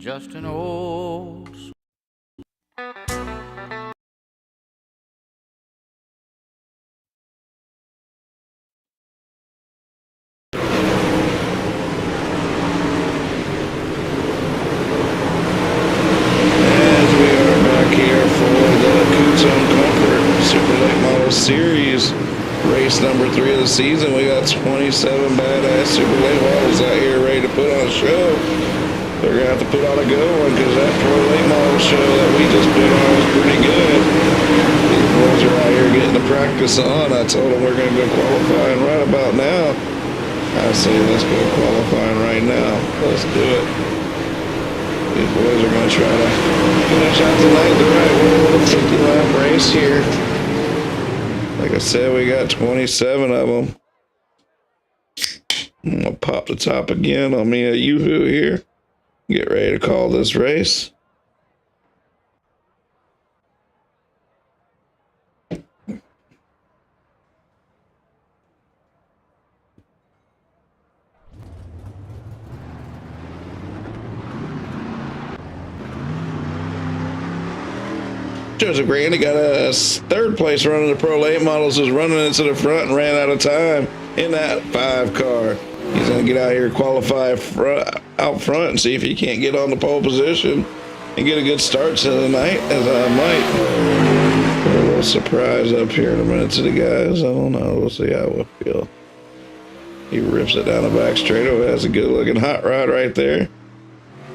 just an old. Series race number 3 of the season. We got 27 badass super late models out here ready to put on a show. They're gonna have to put on a good one because that pro late model show that we just put on was pretty good. These boys are out here getting the practice on. I told them we're gonna go qualifying right about now. I say let's go qualifying right now. Let's do it. These boys are gonna try to finish out tonight the right way with a 50-lap race here. Like I said, we got 27 of them. I'm gonna pop the top again on me a Yoo-hoo here. Get ready to call this race. Joseph Grandy got a third place running the Pro Late Models, was running into the front and ran out of time in that 5 car. He's going to get out here, qualify out front, and see if he can't get on the pole position and get a good start to the night, as I might. Put a little surprise up here in a minute to the guys. I don't know. We'll see how we'll feel. He rips it down the back straightaway. That's a good-looking hot rod right there.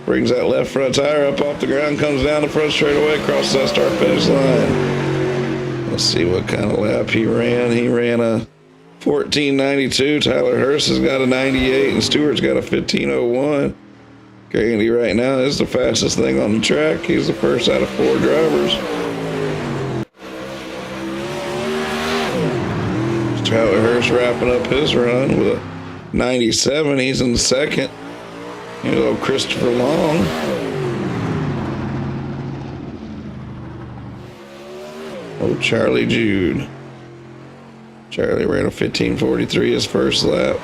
Brings that left front tire up off the ground, comes down the front straightaway, crosses that start-finish line. Let's see what kind of lap he ran. He ran a 14.92. Tyler Hurst has got a 98, and Stewart's got a 15.01. Grandy right now is the fastest thing on the track. He's the first out of 4 drivers. Tyler Hurst wrapping up his run with a 97. He's in the second. Hello, Christopher Long. Oh, Charlie Jude. Charlie ran a 15.43 his first lap.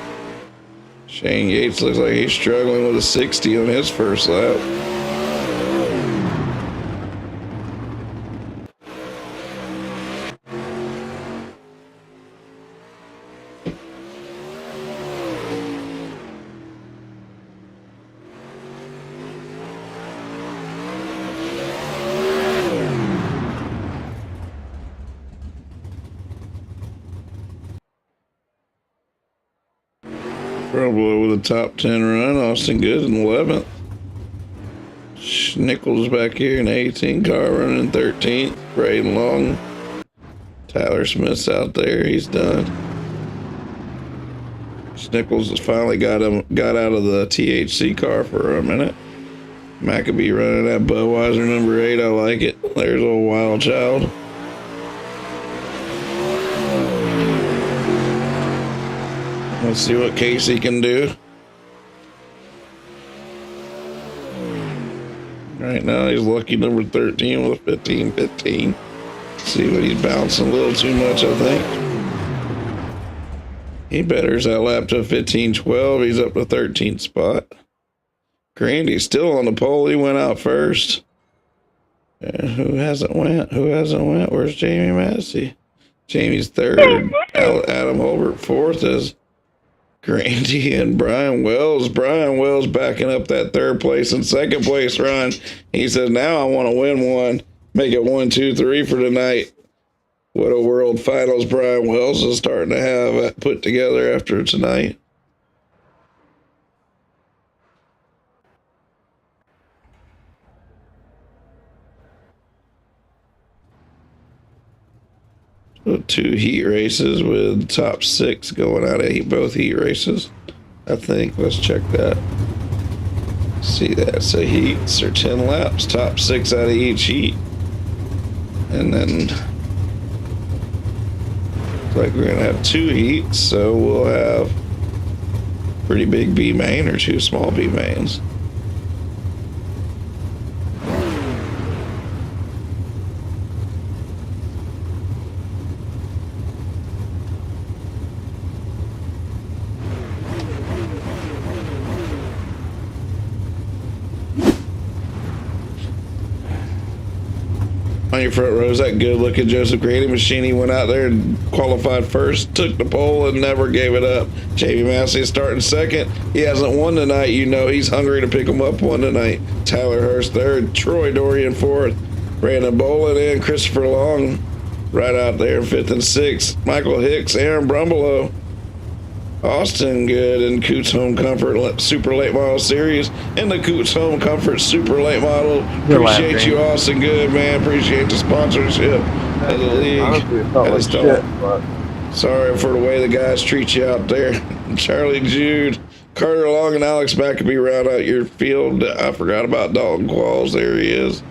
Shane Yates looks like he's struggling with a 60 on his first lap. Trouble with a top 10 run. Austin Good in 11th. Nichols back here in 18 car running in 13th. Braden Long. Tyler Smith's out there. He's done. Nichols has finally got out of the THC car for a minute. Maccabee running that Budweiser number 8. I like it. There's old Wild Child. Let's see what Casey can do. Right now he's lucky number 13 with a 15.15. See what he's bouncing a little too much, I think. He betters that lap to a 15.12. He's up to 13th spot. Grandy's still on the pole. He went out first. Who hasn't went? Where's Jamie Massey? Jamie's third. Adam Holbert fourth is Grandy and Brian Wells. Brian Wells backing up that third place and second place run. He says, now I want to win one. Make it 1, 2, 3 for tonight. What a world finals Brian Wells is starting to have put together after tonight. So 2 heat races with top 6 going out of both heat races. I think. Let's check that. See that. So heats are 10 laps, top 6 out of each heat. And then looks like we're gonna have 2 heats, so we'll have pretty big B main or 2 small B mains. your front row is that good-looking Joseph Grady machine. He went out there and qualified first, took the pole, and never gave it up. Jamie Massey starting second. He hasn't won tonight. You know he's hungry to pick him up one tonight. Tyler Hurst third. Troy Dorian fourth. Brandon Bolin and Christopher Long right out there in fifth and sixth. Michael Hicks, Aaron Brumbelow, Austin Good in Coot's Home Comfort Super Late Model Series and the Coot's Home Comfort Super Late Model. Appreciate you, Austin Good, man. Appreciate the sponsorship of the league. Sorry for the way the guys treat you out there. Charlie Jude, Carter Long, and Alex Maccabee round out your field. I forgot about Dalton Qualls. There he is.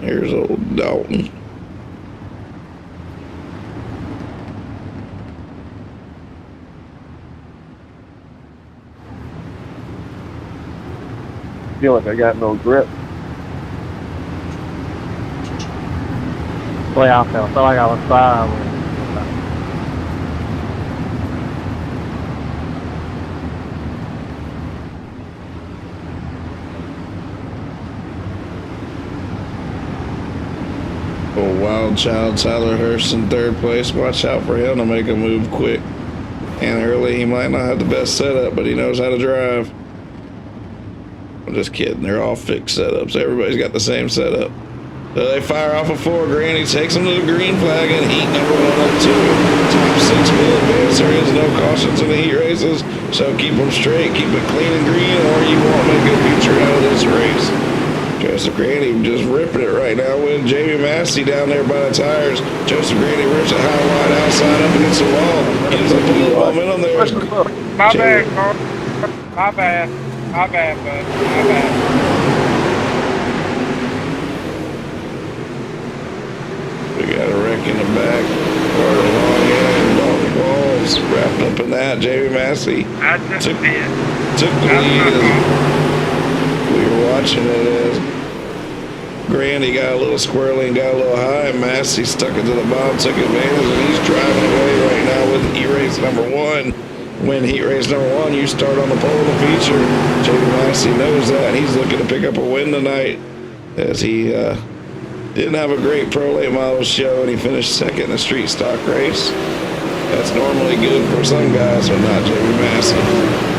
Here's old Dalton. Feel like I got no grip. Way I felt like I was fine. Oh, Wild Child Tyler Hurst in third place. Watch out for him to make a move quick and early. He might not have the best setup, but he knows how to drive. I'm just kidding. They're all fixed setups. Everybody's got the same setup. So they fire off a 4. Granny takes them to the green flag and heat number 1 up 2. Top 6 will advance. There is no cautions in the heat races, so keep them straight. Keep it clean and green, or you won't make a feature out of this race. Joseph Granny just ripping it right now with Jamie Massey down there by the tires. Joseph Granny rips it high wide outside up against the wall. Gives up a little momentum there. My bad, Carl. My bad. My bad, bud. My bad. We got a wreck in the back. Carter Long and Dalton Walls wrapped up in that. Jamie Massey took the lead. We were watching it as Grandy got a little squirrely and got a little high, and Massey stuck it to the bottom, took advantage, and he's driving away right now with heat race number 1. Win heat race number 1, you start on the pole of the feature. Jamie Massey knows that. He's looking to pick up a win tonight, as he didn't have a great pro late model show, and he finished second in the street stock race. That's normally good for some guys, but not Jamie Massey.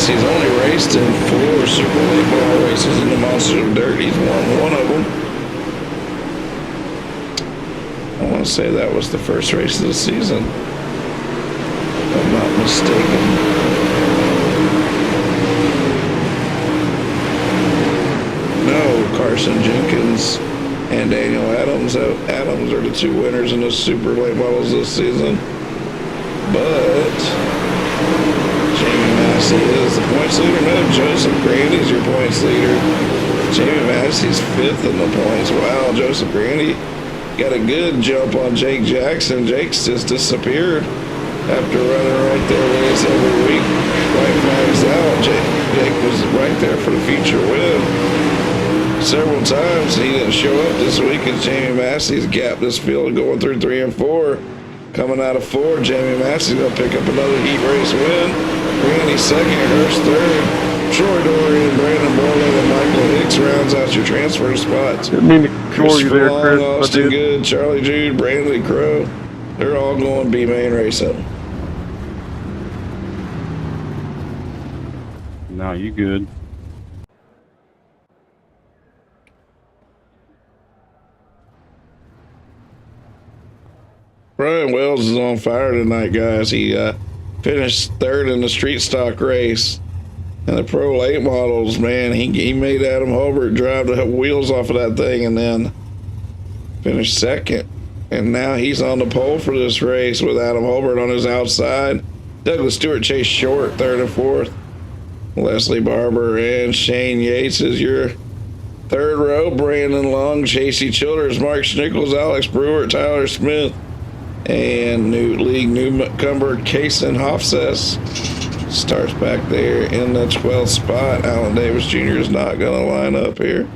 He's only raced in 4 Super Late Model races in the Monsters of Dirt. He's won 1 of them. I want to say that was the first race of the season, if I'm not mistaken. No, Carson Jenkins and Daniel Adams. Adams are the 2 winners in the Super Late Models this season. But Jamie Massey is the points leader. No, Joseph Grandy's your points leader. Jamie Massey's 5th in the points. Wow, Joseph Grandy got a good jump on Jake Jackson. Jake's just disappeared after running right there with us every week. Right flags out. Jake was right there for the feature win several times. He didn't show up this week as Jamie Massey's gapped this field going through 3 and 4. Coming out of 4, Jamie Massey's going to pick up another heat race win. Grandy second, Hurst third. Troy Dorian, Brandon Borland, and Michael Hicks rounds out your transfer spots. Christopher Long, Austin Good, Charlie Jude, Brandley Crow. They're all going B-Main racing. No, you good. Brian Wells is on fire tonight, guys. He finished 3rd in the street stock race. And the pro late models, man, he made Adam Holbert drive the wheels off of that thing and then finished 2nd. And now he's on the pole for this race with Adam Holbert on his outside. Douglas Stewart chased short, 3rd and 4th. Leslie Barber and Shane Yates is your 3rd row. Brandon Long, Chasey Childers, Mark Schnickles, Alex Brewer, Tyler Smith, And new league newcomer Kason Hofsess starts back there in the 12th spot. Alan Davis Jr. is not going to line up here.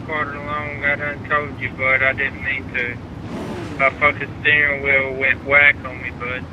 Quarter long, I done told you, bud. I didn't mean to. My fucking steering wheel went whack on me, bud.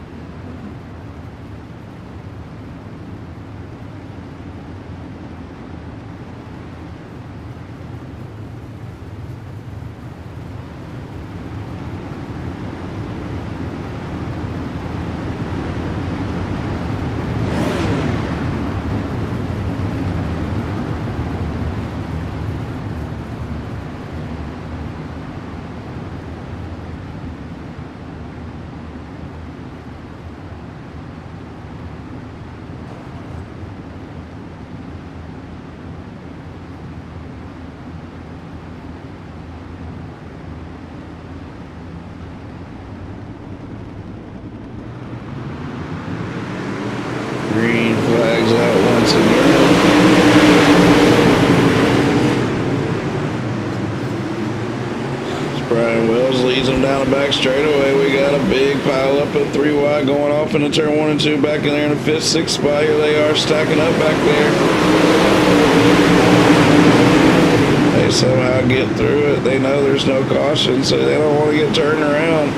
Green flags out once again. Brian Wells leads them down the back straightaway. We got a big pile up of 3 wide going off into turn 1 and 2 back in there in the 5th, 6th spot. Here they are stacking up back there. They somehow get through it. They know there's no caution, so they don't want to get turned around.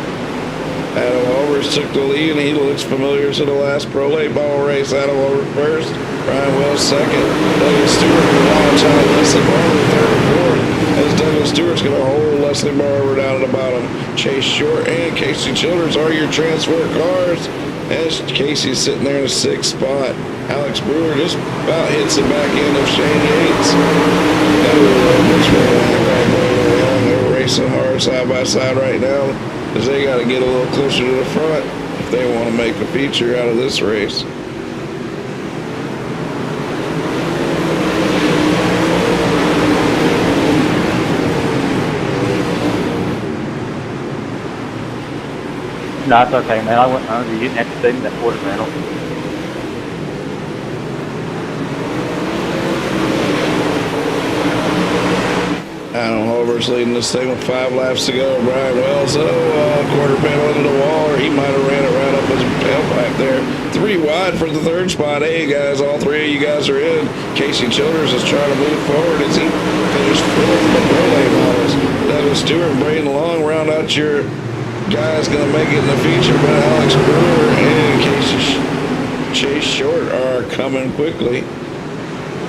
Adam Albers took the lead, and he looks familiar to the last Pro Late Ball race. Adam Albers first, Brian Wells second, Douglas Stewart with a wild child, Leslie Barber third and fourth, as Douglas Stewart's going to hold Leslie Barber down at the bottom. Chase Short and Casey Childers are your transfer cars, as Casey's sitting there in the 6th spot. Alex Brewer just about hits the back end of Shane Yates. They're racing hard side by side right now, because they got to get a little closer to the front if they want to make a feature out of this race. No, it's okay, man. I went under. You didn't have to save me that quarter panel. Adam Holbert's leading this thing with 5 laps to go. Brian Wells, quarter panel into the wall, or he might have ran it right up his tailpipe there. 3 wide for the 3rd spot. Hey, guys, all 3 of you guys are in. Casey Childers is trying to move forward as he finished 4th in the Pro Late Models. Douglas Stewart and Braden Long round out your guys going to make it in the feature, but Alex Brewer and Chase Short are coming quickly.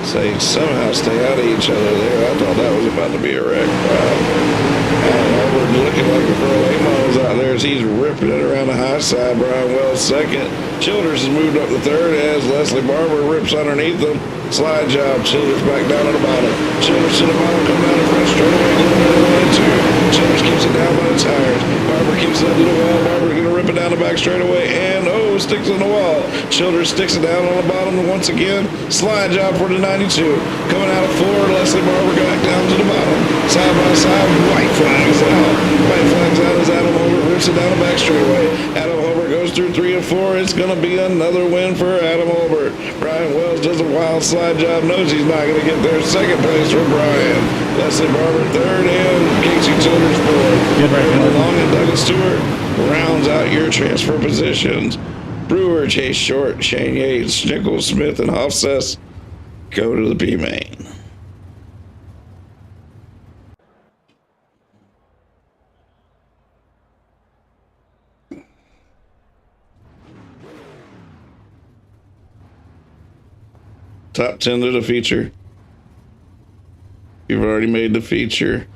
So they somehow stay out of each other there. I thought that was about to be a wreck. Wow. Alan Albert looking like a Pro Late Models out there as he's ripping it around the high side. Brian Wells second. Childers has moved up to 3rd as Leslie Barber rips underneath them. Slide job. Childers back down at the bottom. Childers to the bottom, come down the front straight away, going into the 1 and 2. Childers keeps it down by the tires. Barber keeps it up to the wall. Barber's going to rip it down the back straightaway, and sticks on the wall. Childers sticks it down on the bottom once again. Slide job for the 92. Coming out of 4, Leslie Barber back down to the bottom. Side by side, white flags out. White flags out as Adam Holbert rips it down the back straightaway. Adam Holbert goes through 3 and 4. It's going to be another win for Adam Holbert. Brian Wells does a wild slide job. Knows he's not going to get there. 2nd place for Brian. Leslie Barber 3rd, and Casey Childers 4th. Long and Douglas Stewart rounds out your transfer positions. Brewer, Chase Short, Shane Yates, Nichols, Smith, and Hofsess go to the B main. Top 10 to the feature. You've already made the feature.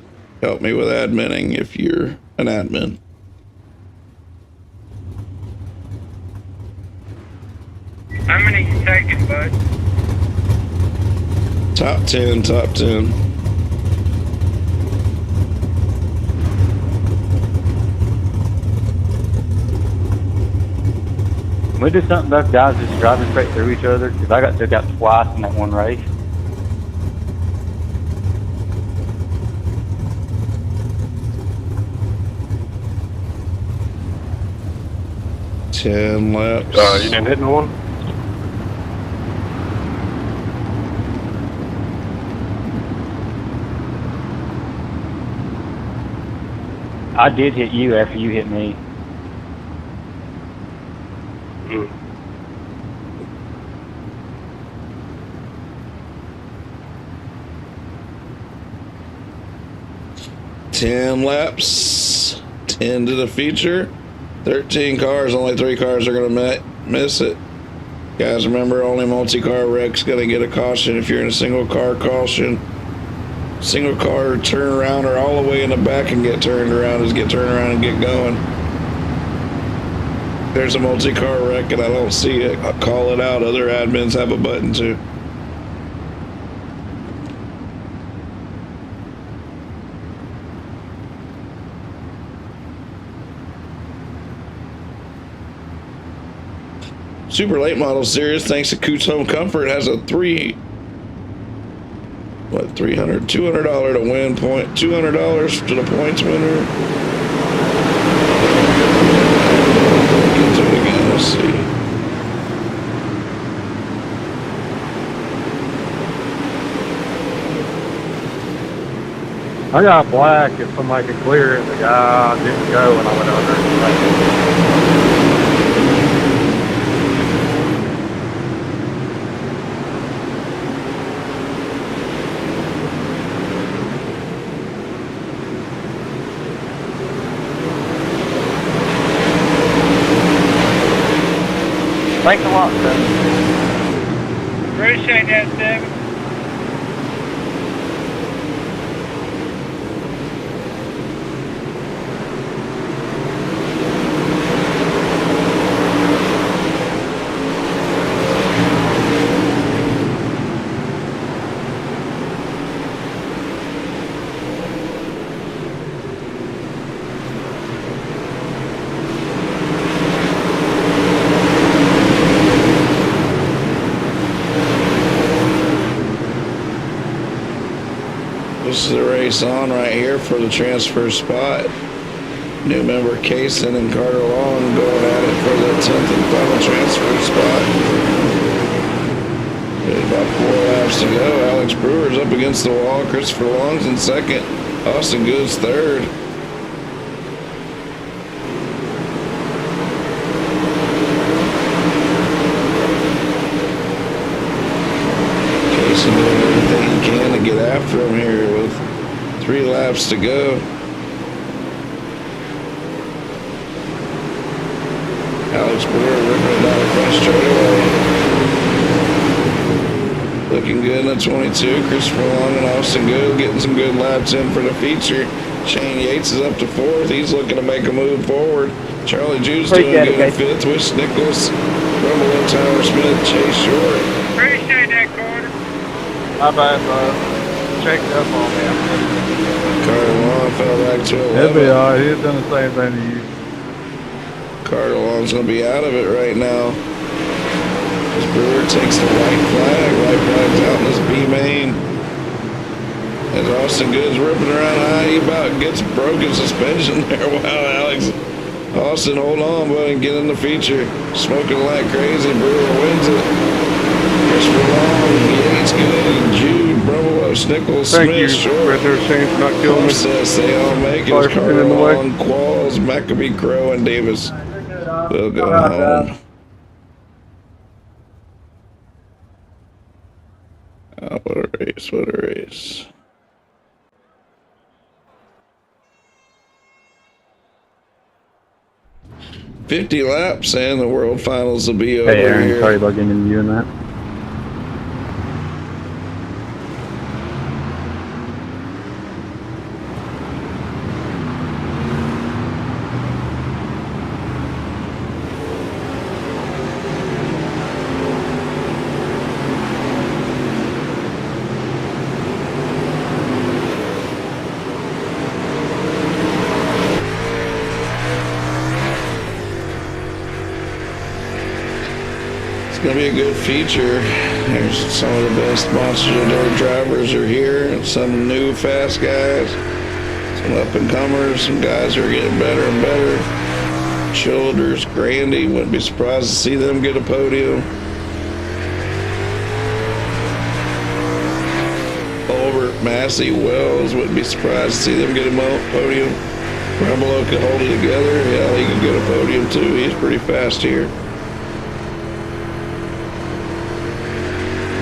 Help me with adminning if you're an admin. How many you taking, bud? Top 10, top 10. Can we do something about guys just driving straight through each other? Because I got took out twice in that one race. Ten laps. You didn't hit no one? I did hit you after you hit me. Mm. Ten laps, 10 to the feature, 13 cars, only 3 cars are gonna miss it. Guys, remember, only multi-car wreck's gonna get a caution if you're in a single car caution. Single car turn around or all the way in the back and get turned around is get turned around and get going. There's a multi-car wreck and I don't see it, I'll call it out. Other admins have a button too. Super late model series, thanks to Coot's Home Comfort, has a $200 to win point, $200 to the points winner. Get to it again, let's see. I got black if somebody could clear it. The guy didn't go and I went under it. Thanks a lot, sir. Appreciate that, Seven. This is the race on right here for the transfer spot. New member Kaysen and Carter Long going at it for the 10th and final transfer spot. There's about 4 laps to go. Alex Brewer's up against the wall. Christopher Long's in second. Austin Good's third. Kaysen doing everything he can to get after him here with 3 laps to go. Alex Brewer ripping it down the front straightaway. Looking good in the 22. Christopher Long and Austin Good getting some good laps in for the feature. Shane Yates is up to 4th. He's looking to make a move forward. Charlie Jew's doing good in 5th. Wish Nichols, Rumble, Tyler Smith, Chase Short. Appreciate that, Carter. My bad, bud. Checked up on me. Carter Long fell back to 11. He'll be alright. He's done the same thing to you. Carter Long's going to be out of it right now. As Brewer takes the white flag. White flag's out in this B main. As Austin Good's ripping around high, he about gets broken suspension there. Wow, Alex. Austin, hold on, buddy, get in the feature. Smoking like crazy. Brewer wins it. Christopher Long, Yates Good, Jude, Brummelos, Nichols, Thank Smith, you, Short. Red Deer Saints, for not killing me. Process, they all make it. Sorry As for Carter getting in the way. Long, Qualls, Maccabee, Crow, and Davis will go home. Oh, what a race, what a race. $50 laps and the World Finals will be over Hey, Aaron, here. sorry about getting into you and that. Gonna be a good feature. There's some of the best Monster Dirt drivers are here, and some new fast guys, some up and comers, some guys who are getting better and better. Childers, Grandy, wouldn't be surprised to see them get a podium. Albert, Massey, Wells, wouldn't be surprised to see them get a podium. Rumbelow can hold it together. Yeah, he can get a podium too. He's pretty fast here.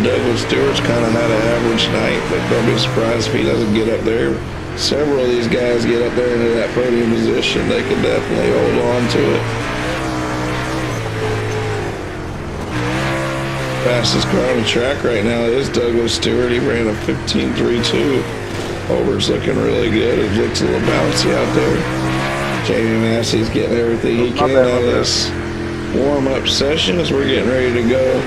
Douglas Stewart's kind of had an average night, but don't be surprised if he doesn't get up there. Several of these guys get up there into that podium position. They can definitely hold on to it. Fastest car on the track right now is Douglas Stewart. He ran a 15.32. Over's looking really good. It looks a little bouncy out there. Jamie Massey's getting everything he can out of this warm-up session as we're getting ready to go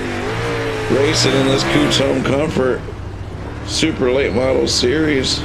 racing in this Coot's Home Comfort Super Late Model Series.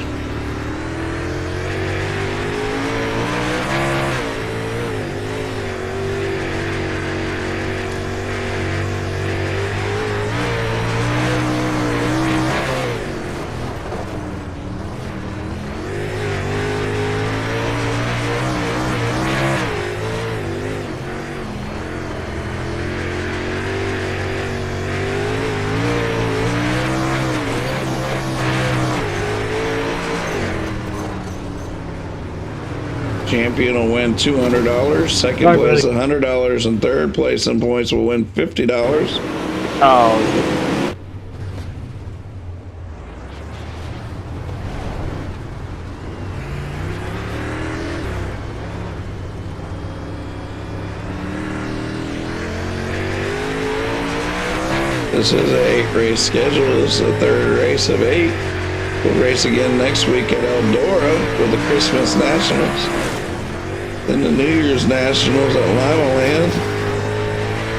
Champion will win $200. Second place $100, and third place in points will win $50. Oh, This is a 8-race schedule. This is the third race of 8. We'll race again next week at Eldora with the Christmas Nationals. Then the New Year's Nationals at Lima Land.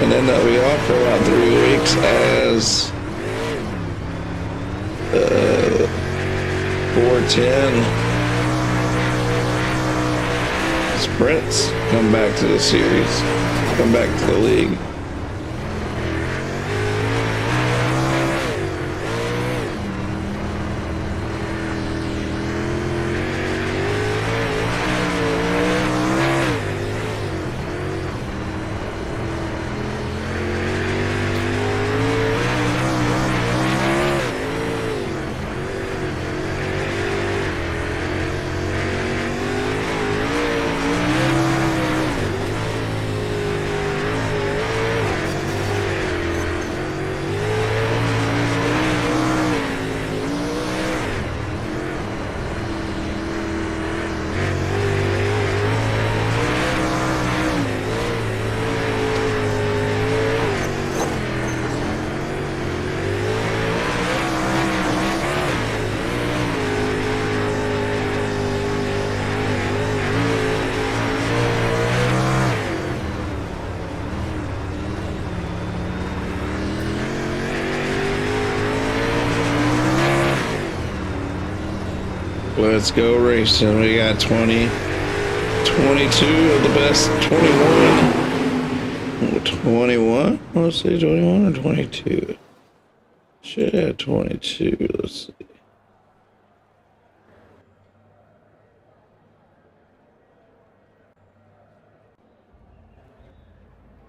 And then they'll be off for about 3 weeks as 410 sprints come back to the series, come back to the league. Let's go racing. We got 22 of the best 21. Let's see, 21 or 22. Should have 22. Let's see.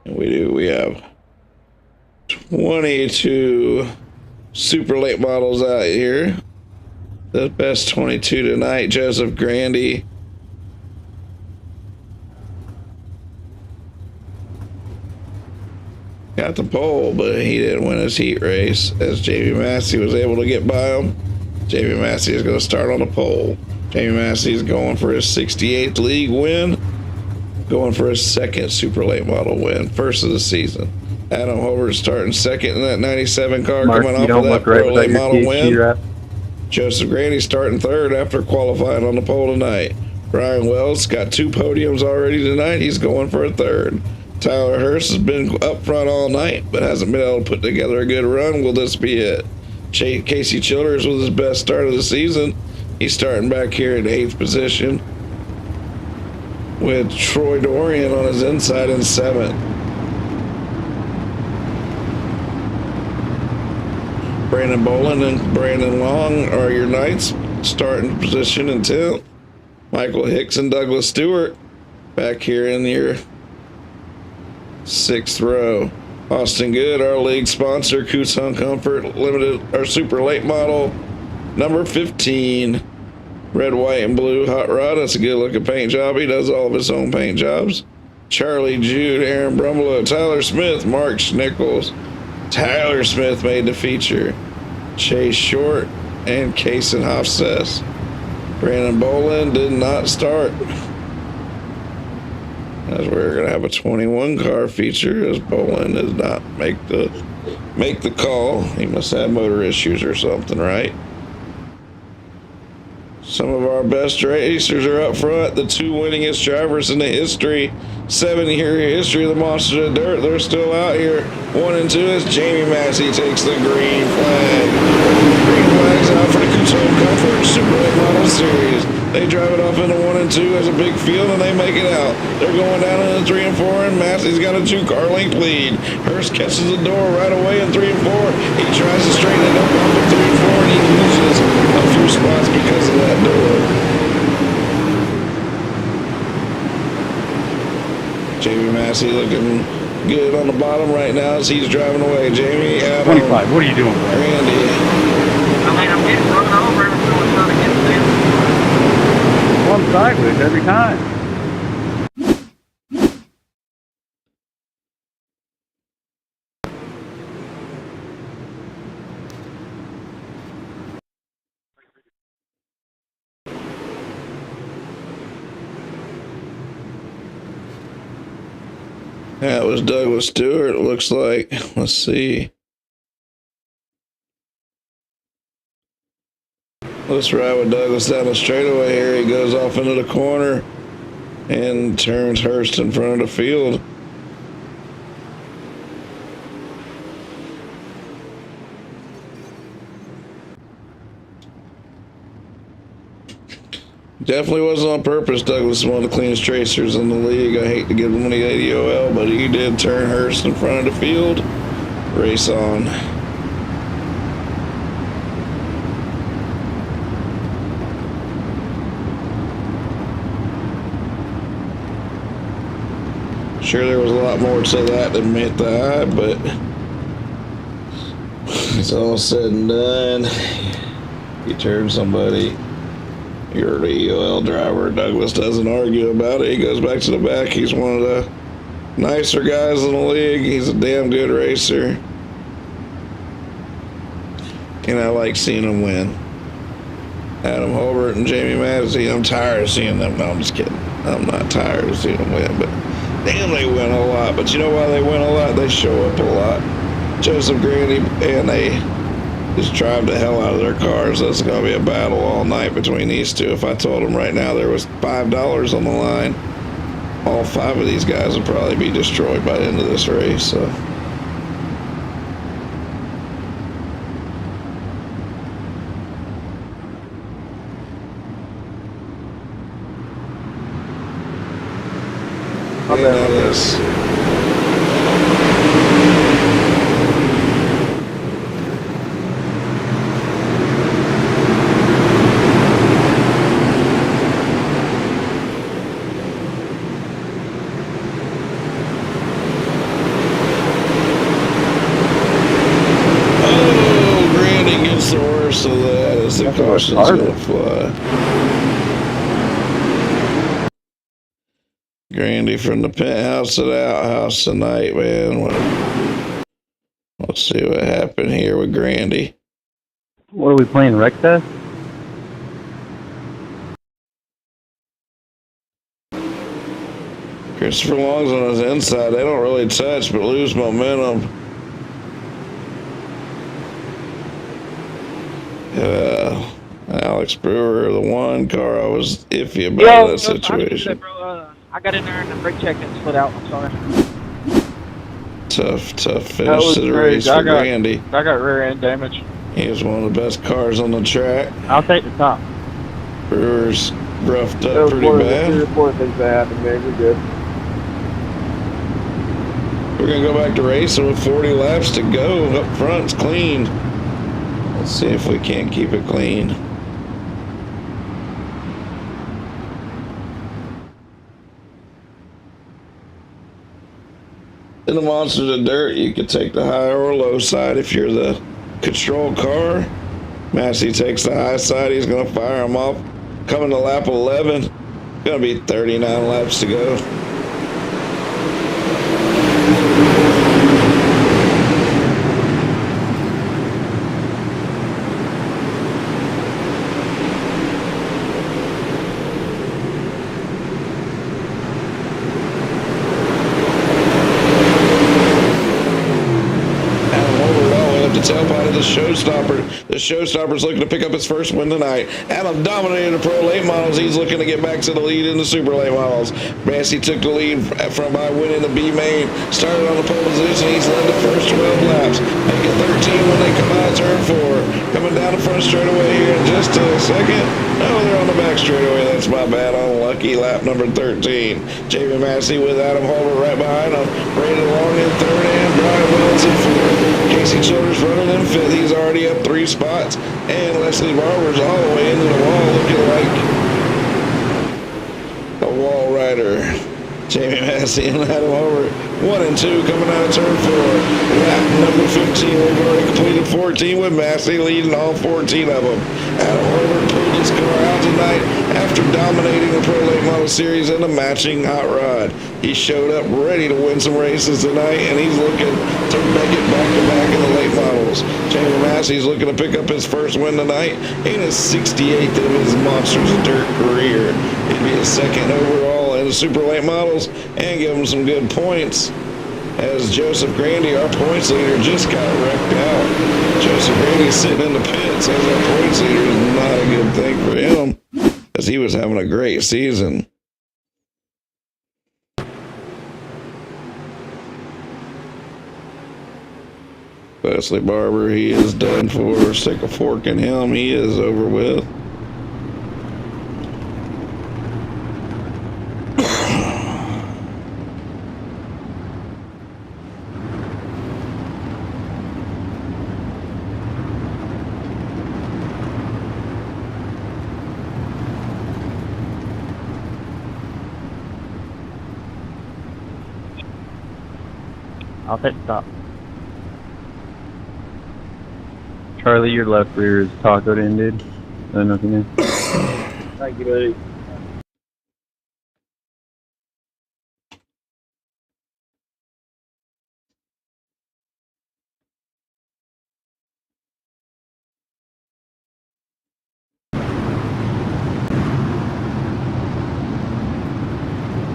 And we have 22 super late models out here. The best 22 tonight, Joseph Grandy. Got the pole, but he didn't win his heat race as Jamie Massey was able to get by him. Jamie Massey is going to start on the pole. Jamie Massey is going for his 68th league win, going for his second super late model win, first of the season. Adam Hobart starting second in that 97 car, Mark, coming off of that pro late model win. Right? Joseph Grandy starting third after qualifying on the pole tonight. Brian Wells got 2 podiums already tonight. He's going for a third. Tyler Hurst has been up front all night, but hasn't been able to put together a good run. Will this be it? Casey Childers with his best start of the season. He's starting back here in 8th position, with Troy Dorian on his inside in 7th. Brandon Bolin and Brandon Long are your knights, starting position in 10th. Michael Hicks and Douglas Stewart back here in your 6th row. Austin Good, our league sponsor, Coot Comfort Limited, our super late model, number 15. Red, white, and blue hot rod. That's a good looking paint job. He does all of his own paint jobs. Charlie Jude, Aaron Brumlow, Tyler Smith, Mark Schnickles. Tyler Smith made the feature. Chase Short and Kason Hofstess. Brandon Bolin did not start. As we're gonna have a 21 car feature, as Bolin does not make the call. He must have motor issues or something, right? Some of our best racers are up front. The two winningest drivers in the history, 7-year history of the Monsters of Dirt. They're still out here. 1 and 2 as Jamie Massey takes the green flag. Green flag's out for the Coot Comfort Super Late Model Series. They drive it off into 1 and 2 as a big field, and they make it out. They're going down into 3 and 4, and Massey's got a 2-car length lead. Hurst catches the door right away in 3 and 4. He tries to straighten it up off of 3 and 4, and he loses a few spots because of that door. Jamie Massey looking good on the bottom right now as he's driving away. Jamie out 25. What are you doing, man? Randy. I'm getting run over every time I'm trying to get them. One sideways every time. That was Douglas Stewart, it looks like. Let's see. Let's ride with Douglas down the straightaway here. He goes off into the corner and turns Hurst in front of the field. Definitely wasn't on purpose. Douglas is one of the cleanest tracers in the league. I hate to give him the ADOL, but he did turn Hurst in front of the field. Race on. Sure, there was a lot more to that than met the eye, but it's all said and done. You turn somebody, you're the EOL driver. Douglas doesn't argue about it. He goes back to the back. He's one of the nicer guys in the league. He's a damn good racer. And I like seeing him win. Adam Holbert and Jamie Massey, I'm tired of seeing them. No, I'm just kidding. I'm not tired of seeing them win, but damn, they win a lot. But you know why they win a lot? They show up a lot. Joseph Grandy, and they just drive the hell out of their cars. That's going to be a battle all night between these two. If I told them right now there was $5 on the line, all 5 of these guys would probably be destroyed by the end of this race. So. This. Oh, Grandy gets the worst of that as the caution's going to fly. Grandy from the penthouse to the outhouse tonight, man. Let's see what happened here with Grandy. What are we playing, Rec Test? Christopher Long's on his inside. They don't really touch but lose momentum. Alex Brewer, the one car I was iffy about that situation. I got in there and the brake check didn't split out. I'm sorry. Tough finish to the race for Grandy. I got rear end damage. He was one of the best cars on the track. I'll take the top. Brewer's roughed up pretty bad. Three or four things that happened, man. We're good. We're going to go back to racing with 40 laps to go. Up front's clean. Let's see if we can't keep it clean. In the Monsters of Dirt, you could take the high or low side if you're the control car. Massey takes the high side. He's going to fire him off Coming to lap 11. Gonna be 39 laps to go. Tailpipe of the showstopper. The showstopper's looking to pick up his first win tonight. Adam dominated the pro late models. He's looking to get back to the lead in the super late models. Massey took the lead from by winning the B main. Started on the pole position. He's led the first 12 laps. Make it 13 when they come out of turn 4. Coming down the front straightaway here in just a second. Oh, they're on the back straightaway. That's my bad. Unlucky lap number 13. Jamie Massey with Adam Holbert right behind him. Braden Long in third and Brian Wells in fourth. Casey Childers running in fifth. He's already up 3 spots. And Leslie Barber's all the way into the wall looking like a wall rider. Jamie Massey and Adam Holbert 1 and 2 coming out of turn 4. Lap number 15. We've already completed 14 with Massey leading all 14 of them. Adam Holbert pulled his car out tonight after dominating the Pro Late Model Series in a matching hot rod. He showed up ready to win some races tonight, and he's looking to make it back-to-back in the late models. Jamie Massey's looking to pick up his first win tonight in his 68th of his Monsters of Dirt career. It'd be his second overall in the super late models and give him some good points, as Joseph Grandy, our points leader, just got wrecked out. Joseph Grandy sitting in the pits as our points leader is not a good thing for him, as he was having a great season. Leslie Barber, he is done for. Stick a fork in him. He is over with. I'll take stop. Charlie, your left rear is tacoed in, dude. I don't know if you knew. Thank you, buddy.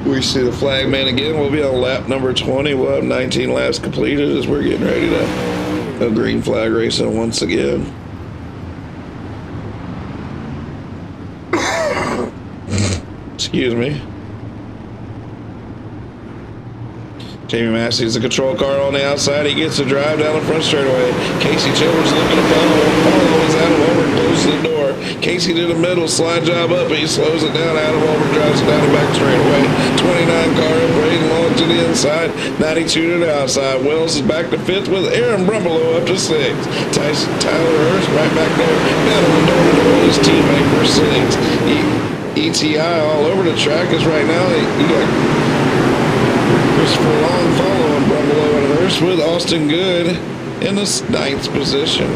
We see the flag man again. We'll be on lap number 20. We'll have 19 laps completed as we're getting ready to go green flag racing once again. Excuse me. Jamie Massey's the control car on the outside. He gets to drive down the front straightaway. Casey Childers looking to follow as Adam Holbert closes the door. Casey to the middle, slide job up, but he slows it down. Adam Holbert drives it down the back straightaway. 29 car up, Braden Long to the inside, 92 to the outside. Wells is back to 5th with Aaron Brumbelow up to 6th. Tyler Hurst right back there, battling door with his teammate for 6th. ETI all over the track is right now. You got Christopher Long following Brumbelow and Hurst with Austin Good in the 9th position.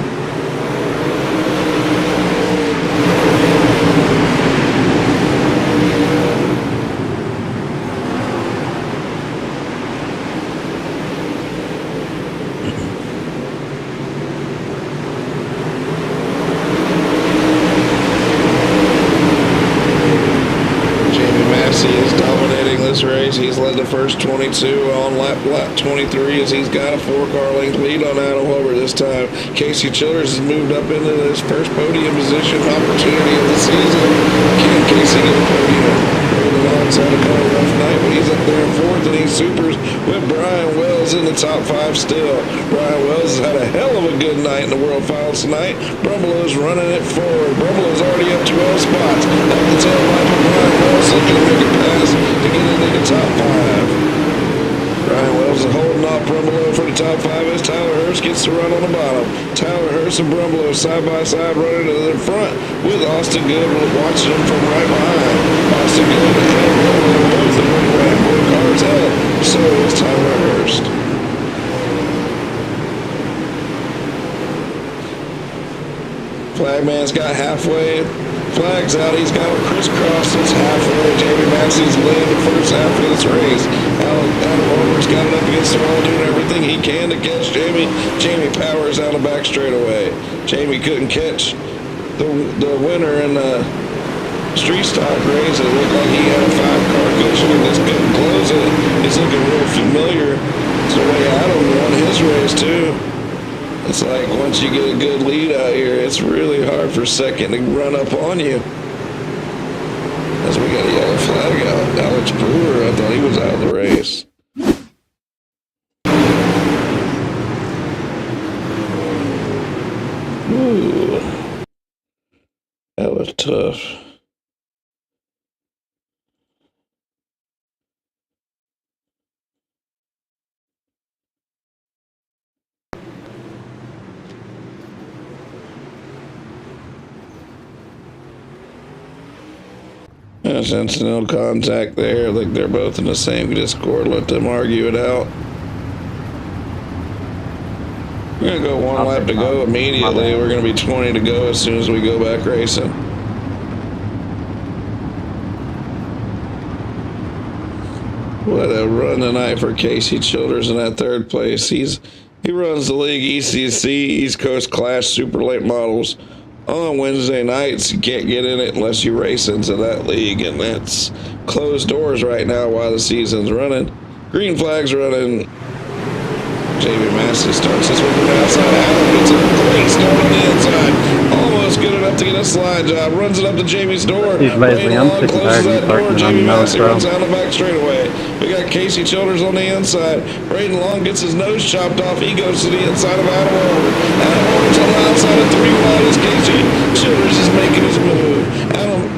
Race. He's led the first 22 on lap 23 as he's got a 4-car length lead on Adam Holbert this time. Casey Childers has moved up into his first podium position opportunity of the season. Can Casey get a podium? Alongside a kind of rough night, but he's up there in 4th, and he supers with Brian Wells in the top 5 still. Brian Wells has had a hell of a good night in the World Finals tonight. Brumbelow's running it forward. Brumbelow's already up 12 spots. Up the tail light of Brian Wells looking to make a pass to get into the top 5. Brian Wells is holding off Brumbelow for the top 5 as Tyler Hurst gets to run on the bottom. Tyler Hurst and Brumbelow side by side running to the front with Austin Good watching him from right behind. Austin Good and Brumbelow both the right both cars up. So is Tyler Hurst. Flagman's got halfway. Flag's out. He's got a crisscross. It's halfway. Jamie Massey's led the first half of this race. Adam Over's got it up against the wall, doing everything he can to catch Jamie. Jamie powers down the back straightaway. Jamie couldn't catch the winner in the street stock race. It looked like he had a 5-car cushion and just couldn't close it. He's looking real familiar. It's the way Adam won his race too. It's like once you get a good lead out here, it's really hard for second to run up on you. As we got a yellow flag out. Alex Brewer, I thought he was out of the race. Ooh. That was tough. There's incidental contact there. Like they're both in the same Discord. Let them argue it out. We're going to go one lap to go immediately. We're going to be 20 to go as soon as we go back racing. What a run tonight for Casey Childers in that third place. He runs the league ECC, East Coast Clash Super Late Models. On Wednesday nights, you can't get in it unless you race into that league, and that's closed doors right now while the season's running. Green flag's running. Jamie Massey starts this one from the outside. Adam gets a great start on the inside. Almost good enough to get a slide job. Runs it up to Jamie's door. Leslie, I'm sick and tired Closes that of you door. parking Jamie on Massey runs down the back straightaway. We got Casey Childers on the inside. Braden Long gets his nose chopped off. He goes to the inside of Adam Over. Adam Over's on the outside at 3 wide as Casey Childers is making his move.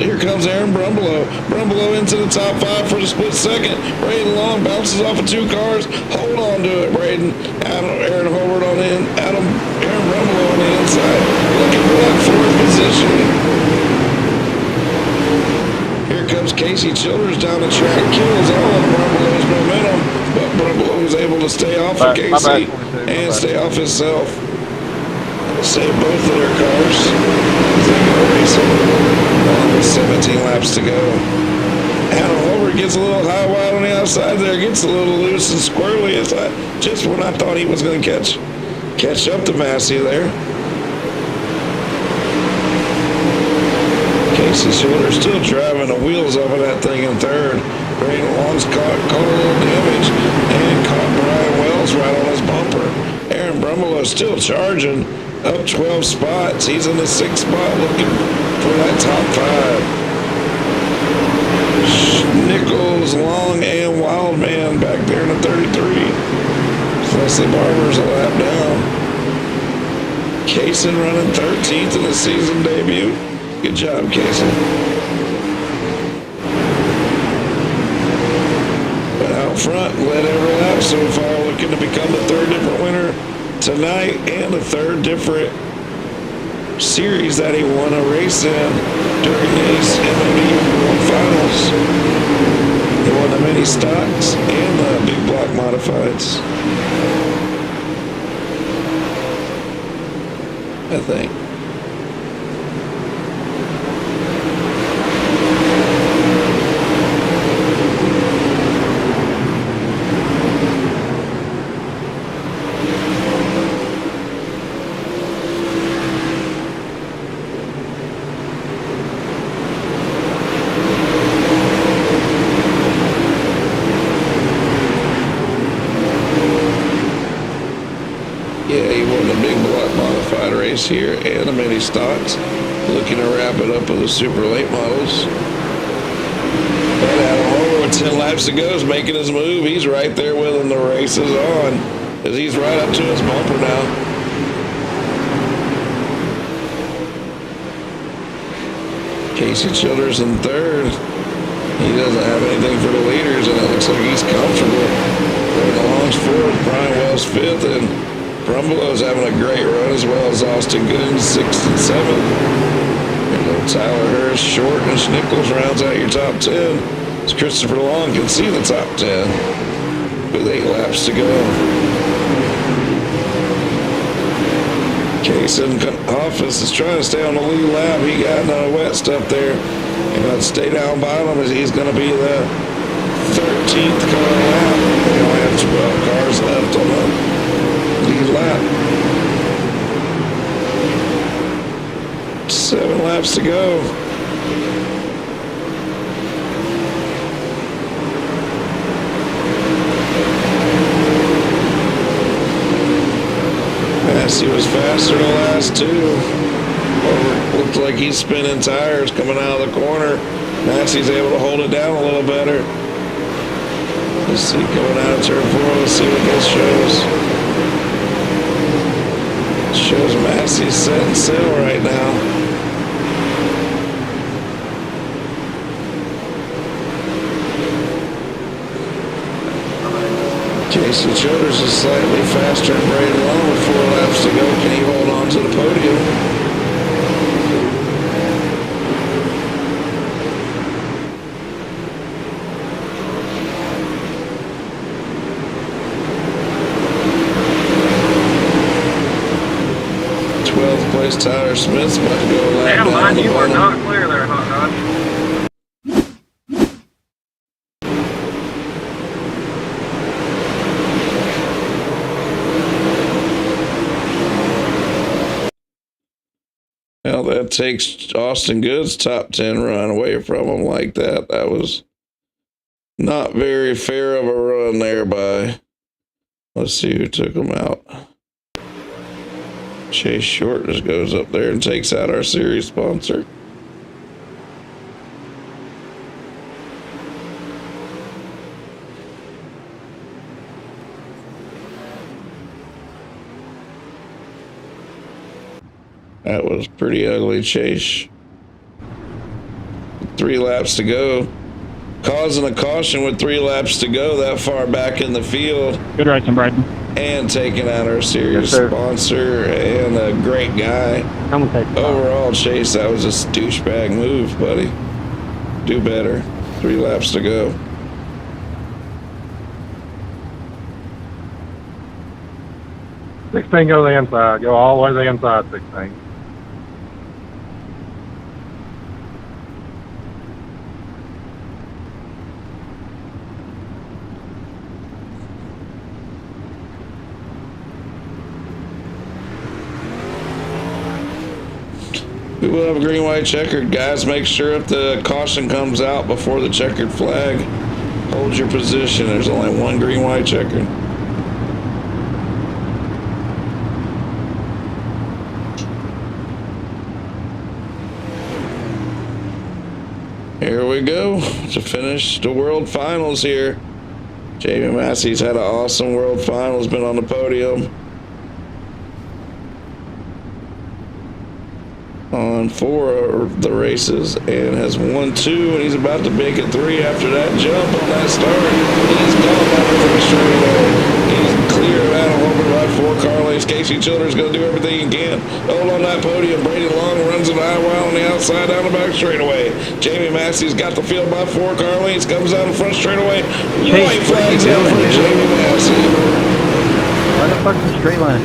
Here comes Aaron Brumbelow. Brumbelow into the top 5 for the split second. Braden Long bounces off of 2 cars. Hold on to it, Braden. Aaron Howard on in. Aaron Brumbelow on the inside. Looking for that 4th position. Here comes Casey Childers down the track. Kills all of Brumbelow's momentum. But Brumbelow was able to stay off of Casey and stay off himself. Save both of their cars. They go racing. 17 laps to go. Adam Holbert gets a little high wide on the outside there, gets a little loose and squirrely. It's just when I thought he was going to catch up to Massey there. Casey Shorter still driving the wheels off of that thing in third. Braden Long's caught a little damage and caught Brian Wells right on his bumper. Aaron Brumbelow still charging. Up 12 spots. He's in the 6th spot looking for that top 5. Nichols, Long, and Wildman back there in the 33. Leslie Barber's a lap down. Kaysen running 13th in the season debut. Good job, Kaysen. But out front, led every lap so far, looking to become the 3rd different winner tonight and the 3rd different series that he won a race in during these MLB finals. He won the mini stocks and the big block modifieds, I think. Here and the mini stocks, looking to wrap it up with the super late models. But Adam Holbert with 10 laps to go is making his move. He's right there with him. The race is on as he's right up to his bumper now. Casey Childers in 3rd. He doesn't have anything for the leaders, and it looks like he's comfortable. Braden Long's 4th, Brian Wells 5th, and Brumbelow's having a great run as well as Austin Gooden 6th and 7th. And little Tyler Hurst, Short, and Nichols rounds out your top 10. As Christopher Long can see the top 10 with 8 laps to go. Jason Office is trying to stay on the lead lap. He got no wet stuff there. And let's stay down bottom as he's going to be the 13th car lap. We only have 12 cars left on the lead lap. 7 laps to go. Massey was faster the last 2. Looks like he's spinning tires coming out of the corner. Massey's able to hold it down a little better. Let's see, going out of turn 4. Let's see what this shows. It shows Massey's setting sail right now. Jason Childers is slightly faster and Braden Long with 4 laps to go. Can he hold on to the podium? Place Tyler Smith's about to go a lap Damn, down line, the you are bottom. not clear there, Hot Rod. Well, that takes Austin Good's top 10 run away from him like that. That was not very fair of a run there by, let's see who took him out. Chase Short just goes up there and takes out our series sponsor. That was pretty ugly, Chase. 3 laps to go. Causing a caution with 3 laps to go that far back in the field. Good racing, Braden. And taking out our series Yes, sponsor and a great guy. I'm gonna take Overall, Chase, that was a douchebag move, buddy. Do better. 3 laps to go. Sixteen, go to the inside. Go all the way to the inside, 16. We will have a green, white, checkered. Guys, make sure if the caution comes out before the checkered flag, hold your position. There's only 1 green, white, checkered. Here we go to finish the World Finals here. Jamie Massey's had an awesome World Finals, been on the podium on 4 of the races and has won 2, and he's about to make it 3 after that jump on that start. He's gone down the first straightaway. He's clear out over by 4 car lanes. Casey Childers going to do everything he can. Hold on that podium. Brady Long runs an high wide on the outside down the back straightaway. Jamie Massey's got the field by 4 car lanes. Comes down the front straightaway. White flags out for Jamie Massey. Why the fuck's the straight line?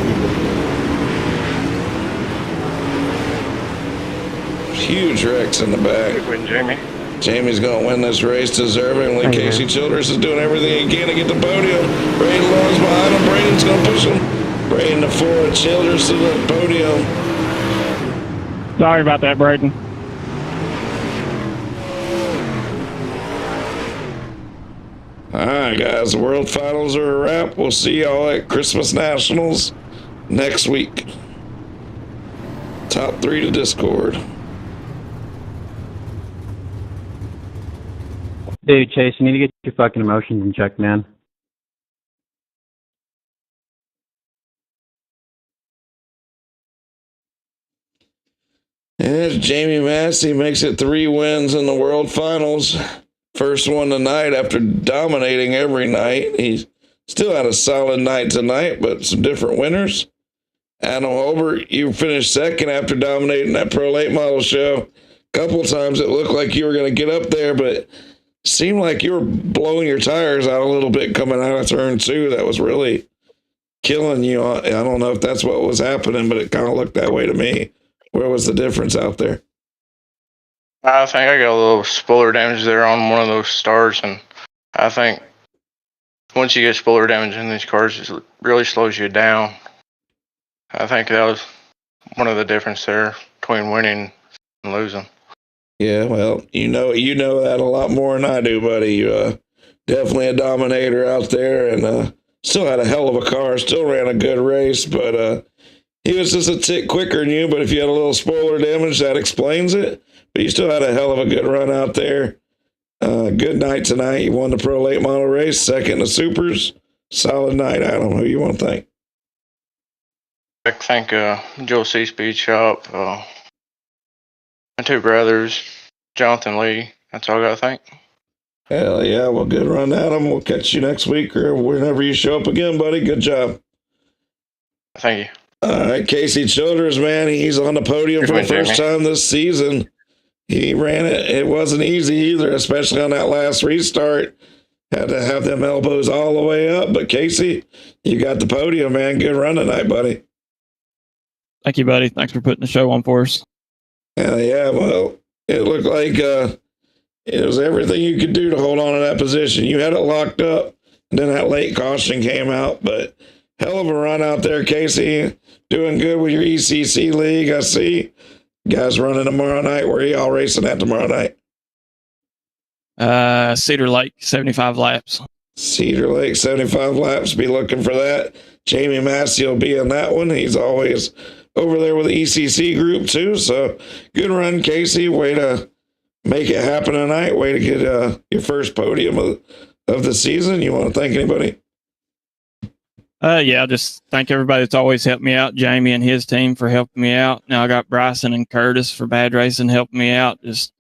Huge wrecks in the back. Good win, Jamie. Jamie's going to win this race deservingly. Casey Childers is doing everything he can to get the podium. Braden Long's behind him. Braden's going to push him. Braden to 4, Childers to the podium. Sorry about that, Braden. All right, guys. The World Finals are a wrap. We'll see y'all at Christmas Nationals next week. Top 3 to Discord. Dude, Chase, you need to get your fucking emotions in check, man. And Jamie Massey makes it 3 wins in the World Finals. First one tonight after dominating every night. He's still had a solid night tonight, but some different winners. Adam Holbert, you finished 2nd after dominating that Pro Late Model show. A couple of times it looked like you were going to get up there, but seemed like you were blowing your tires out a little bit coming out of turn 2. That was really killing you. I don't know if that's what was happening, but it kind of looked that way to me. Where was the difference out there? I think I got a little spoiler damage there on one of those stars, and I think once you get spoiler damage in these cars, it really slows you down. I think that was one of the difference there between winning and losing. Yeah, well, you know that a lot more than I do, buddy. You definitely a dominator out there, and still had a hell of a car. Still ran a good race, but he was just a tick quicker than you. But if you had a little spoiler damage, that explains it. But you still had a hell of a good run out there. Good night tonight. You won the Pro Late Model race, second in the Supers. Solid night, Adam. Who you want to thank? I thank Joe C. Speed Shop, my two brothers, Jonathan Lee. That's all I got to thank. Hell yeah. Well, good run, Adam. We'll catch you next week or whenever you show up again, buddy. Good job. Thank you. All right, Casey Childers, man. He's on the podium for the first time this season. He ran it. It wasn't easy either, especially on that last restart. Had to have them elbows all the way up. But Casey, you got the podium, man. Good run tonight, buddy. Thank you, buddy. Thanks for putting the show on for us. Hell yeah. Well, it looked like it was everything you could do to hold on to that position. You had it locked up, and then that late caution came out. But hell of a run out there, Casey. Doing good with your ECC league. I see. Guys running tomorrow night. Where are y'all racing at tomorrow night? Cedar Lake, 75 laps. Cedar Lake, 75 laps. Be looking for that. Jamie Massey will be in that one. He's always over there with the ECC group too. So good run, Casey. Way to make it happen tonight. Way to get your first podium of the season. You want to thank anybody? Yeah, just thank everybody that's always helped me out. Jamie and his team for helping me out. Now I got Bryson and Curtis for Bad Racing helping me out. Just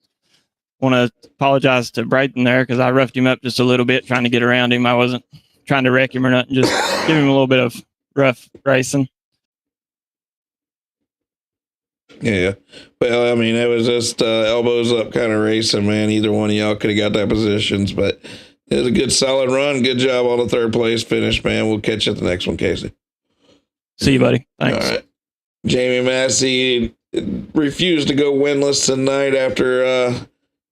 want to apologize to Braden there because I roughed him up just a little bit trying to get around him. I wasn't trying to wreck him or nothing, just give him a little bit of rough racing. Yeah. Well, I mean, it was just elbows up kind of racing, man. Either one of y'all could have got that positions, but it was a good, solid run. Good job on the third place finish, man. We'll catch you at the next one, Casey. See you, buddy. Thanks. All right. Jamie Massey refused to go winless tonight after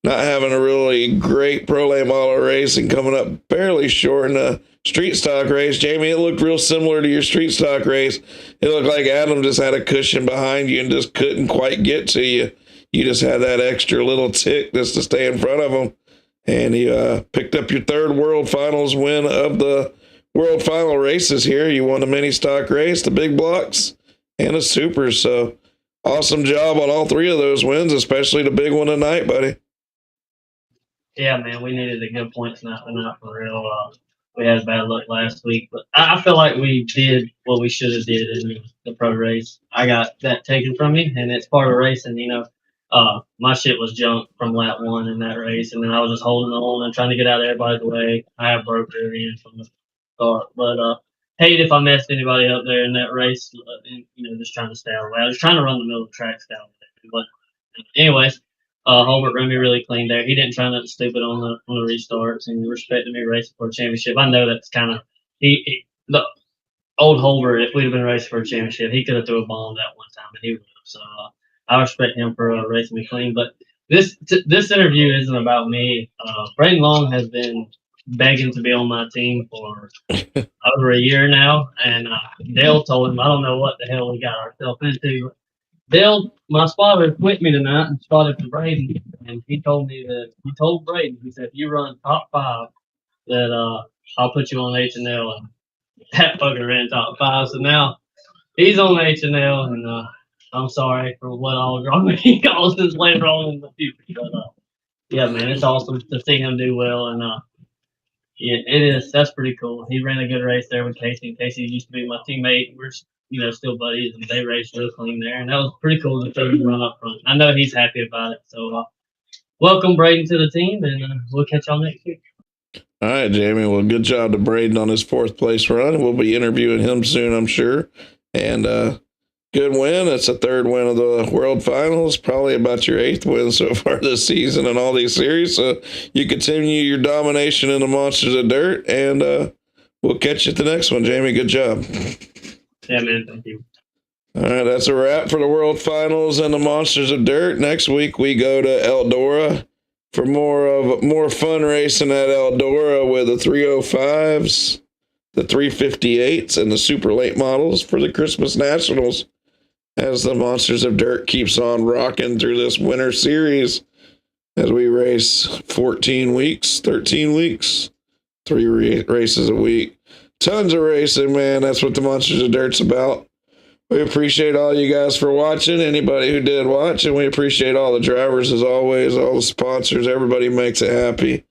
not having a really great Pro Late Model race and coming up fairly short in a street stock race. Jamie, it looked real similar to your street stock race. It looked like Adam just had a cushion behind you and just couldn't quite get to you. You just had that extra little tick just to stay in front of him. And he picked up your third World Finals win of the World Final races here. You won the mini stock race, the big blocks, and the supers. So awesome job on all three of those wins, especially the big one tonight, buddy. Yeah, man, we needed a good point tonight, for real. We had bad luck last week, but I feel like we did what we should have did in the pro race. I got that taken from me, and it's part of racing, my shit was junk from lap one in that race, and then I was just holding on and trying to get out of everybody's way. I have broke their end from the start, but hate if I messed anybody up there in that race. Just trying to stay out of the way. I was trying to run the middle of the tracks down there, but anyways, Holbert ran me really clean there. He didn't try nothing stupid on the restarts and respected me racing for a championship. I know that's kind of the old Holbert. If we'd have been racing for a championship, he could have threw a bomb that one time, and he would have. So I respect him for racing me clean. But this interview isn't about me. Braden Long has been begging to be on my team for over a year now, and Dale told him, I don't know what the hell we got ourselves into. Dale, my spotter, quit me tonight and spotted for Braden, and he told Braden, he said, if you run top 5, that I'll put you on H&L, and that fucker ran top 5, so now he's on H&L, and I'm sorry for what all drama he causes later on in the future, but yeah, man, it's awesome to see him do well, and yeah, it is. That's pretty cool. He ran a good race there with Casey, and Casey used to be my teammate. We're still buddies, and they raced real clean there, and that was pretty cool to see him run up front. I know he's happy about it. So, welcome Braden to the team, and we'll catch y'all next week. All right, Jamie. Well, good job to Braden on his 4th place run. We'll be interviewing him soon, I'm sure. And good win. It's a 3rd win of the World Finals. Probably about your 8th win so far this season in all these series. So you continue your domination in the Monsters of Dirt, and We'll catch you at the next one, Jamie. Good job. Yeah, man. Thank you. All right, that's a wrap for the World Finals and the Monsters of Dirt. Next week we go to Eldora for more fun racing at Eldora with the 305s, the 358s, and the super late models for the Christmas Nationals. As the Monsters of Dirt keeps on rocking through this winter series, as we race 13 weeks, 3 races a week. Tons of racing, man. That's what the Monsters of Dirt's about. We appreciate all you guys for watching, anybody who did watch, and we appreciate all the drivers as always, all the sponsors. Everybody makes it happen.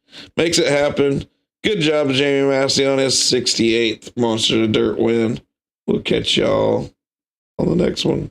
Good job, Jamie Massey, on his 68th Monsters of Dirt win. We'll catch y'all on the next one.